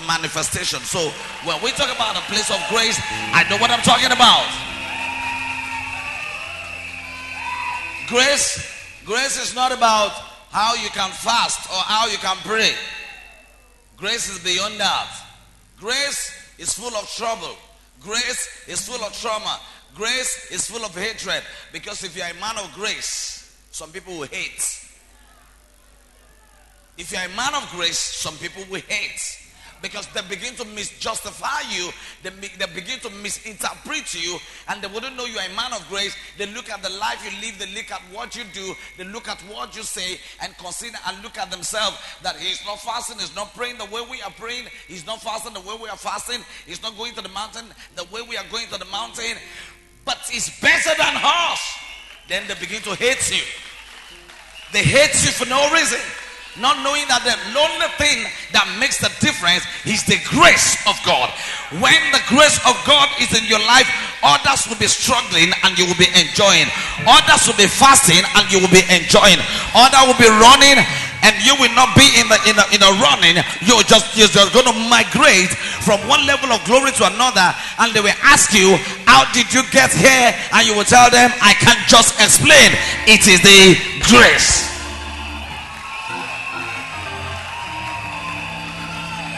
manifestation. So when we talk about a place of grace, I know what I'm talking about. Grace is not about how you can fast or how you can pray. Grace is beyond that. Grace is full of trouble. Grace is full of trauma. Grace is full of hatred. Because if you are a man of grace, some people will hate. If you are a man of grace, some people will hate. Because they begin to misjustify you. They begin to misinterpret you. And they wouldn't know you are a man of grace. They look at the life you live. They look at what you do. They look at what you say. And consider and look at themselves. That he's not fasting. He's not praying the way we are praying. He's not fasting the way we are fasting. He's not going to the mountain the way we are going to the mountain. But he's better than us. Then they begin to hate you. They hate you for no reason. Not knowing that the only thing that makes the difference is the grace of God. When the grace of God is in your life, others will be struggling and you will be enjoying. Others will be fasting and you will be enjoying. Others will be running and you will not be in the running. You're just going to migrate from one level of glory to another, and they will ask you, how did you get here? And you will tell them, I can't just explain. It is the grace.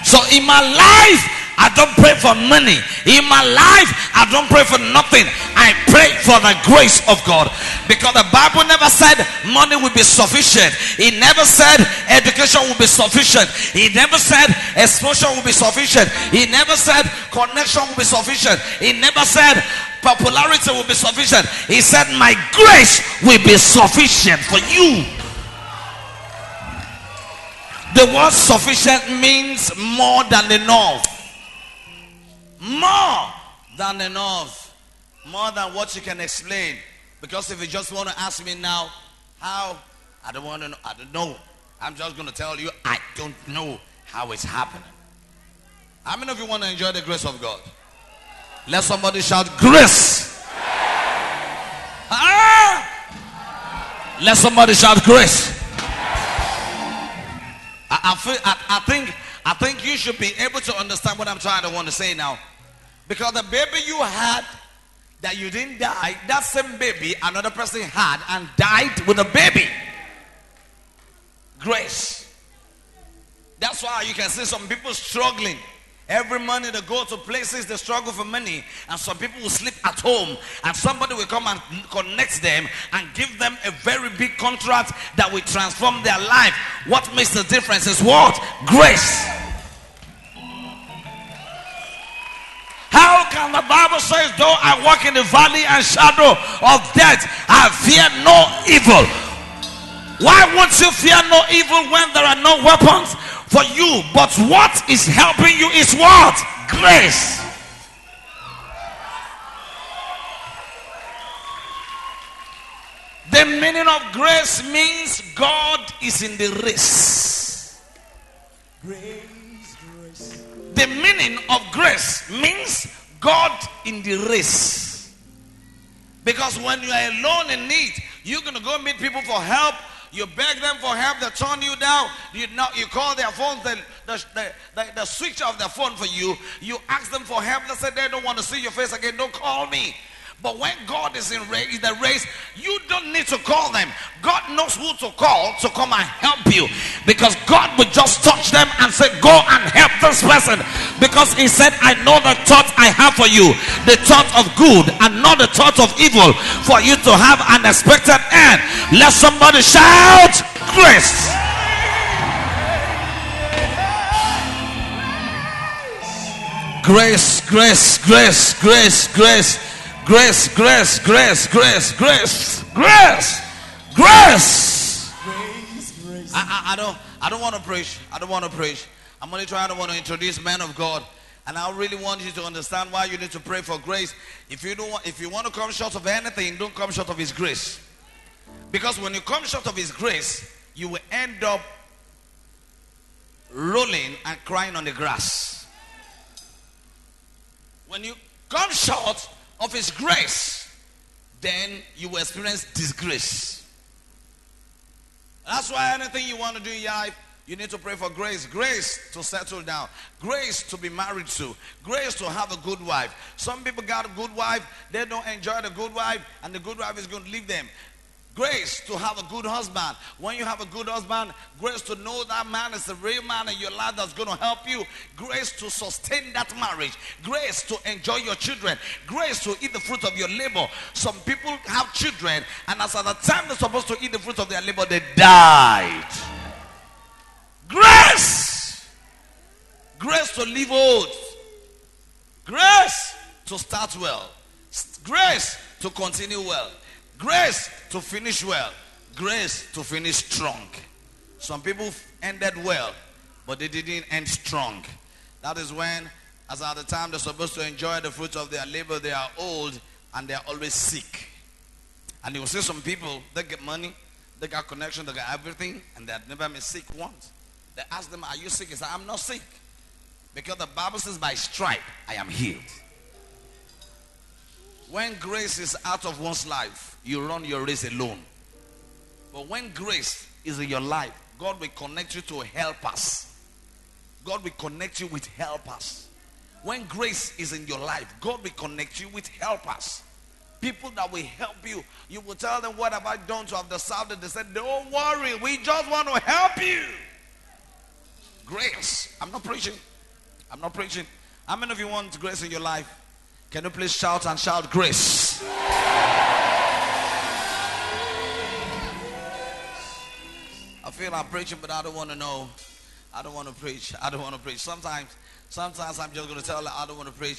So in my life, I don't pray for money. In my life, I don't pray for nothing. I pray for the grace of God. Because the Bible never said money will be sufficient. It never said education will be sufficient. It never said exposure will be sufficient. It never said connection will be sufficient. It never said popularity will be sufficient. He said my grace will be sufficient for you. The word sufficient means more than enough. More than enough. More than what you can explain. Because if you just want to ask me now, how? I don't want to know. I don't know. I'm just going to tell you, I don't know how it's happening. How many of you want to enjoy the grace of God? Let somebody shout, grace. Ah! Let somebody shout, grace. I think you should be able to understand what I'm trying to want to say now. Because the baby you had that you didn't die, that same baby another person had and died with a baby. Grace. That's why you can see some people struggling. Every morning they go to places, they struggle for money, and some people will sleep at home, and somebody will come and connect them and give them a very big contract that will transform their life. What makes the difference is what? Grace. How can the Bible say, though I walk in the valley and shadow of death, I fear no evil? Why won't you fear no evil when there are no weapons for you? But what is helping you is what? Grace. The meaning of grace means God is in the race. Grace, grace. The meaning of grace means God in the race. Because when you are alone in need, you're going to go meet people for help. You beg them for help, they turn you down. You call their phones, the switch off their phone for you. You ask them for help, they say they don't want to see your face again, don't call me. But when God is in the race, you don't need to call them. God knows who to call to come and help you. Because God will just touch them and say, go and help this person. Because he said, I know the thought I have for you. The thought of good and not the thought of evil. For you to have an expected end. Let somebody shout, grace. Grace, grace, grace, grace, grace. Grace, grace, grace, grace, grace, grace, grace. I don't want to preach. I don't want to preach. I'm only trying to want to introduce men of God, and I really want you to understand why you need to pray for grace. If you want to come short of anything, don't come short of His grace. Because when you come short of His grace, you will end up rolling and crying on the grass. When you come short of His grace, then you will experience disgrace. That's why anything you want to do in your life, You need to pray for grace. Grace to settle down. Grace to be married to. Grace to have a good wife. Some people got a good wife. They don't enjoy the good wife. And the good wife is going to leave them. Grace to have a good husband. When you have a good husband, grace to know that man is the real man in your life that's going to help you. Grace to sustain that marriage. Grace to enjoy your children. Grace to eat the fruit of your labor. Some people have children, and as at the time they're supposed to eat the fruit of their labor, they died. Grace. Grace to live old. Grace to start well. Grace to continue well. Grace to finish well. Grace to finish strong. Some people ended well, but they didn't end strong. That is when, as at the time they're supposed to enjoy the fruit of their labor, they are old and they are always sick. And you will see some people, they get money, they got connection, they got everything, and they have never been sick once. They ask them, are you sick? He said, I'm not sick. Because the Bible says, by stripe, I am healed. When grace is out of one's life, you run your race alone. But when grace is in your life, God will connect you to helpers. God will connect you with helpers. When grace is in your life, God will connect you with helpers. People that will help you. You will tell them, what have I done to have deserved it? They said, don't worry, we just want to help you. Grace. I'm not preaching. I'm not preaching. How many of you want grace in your life? Can you please shout and shout grace? I feel I'm preaching, but I don't want to know. I don't want to preach. I don't want to preach. Sometimes I'm just going to tell you I don't want to preach.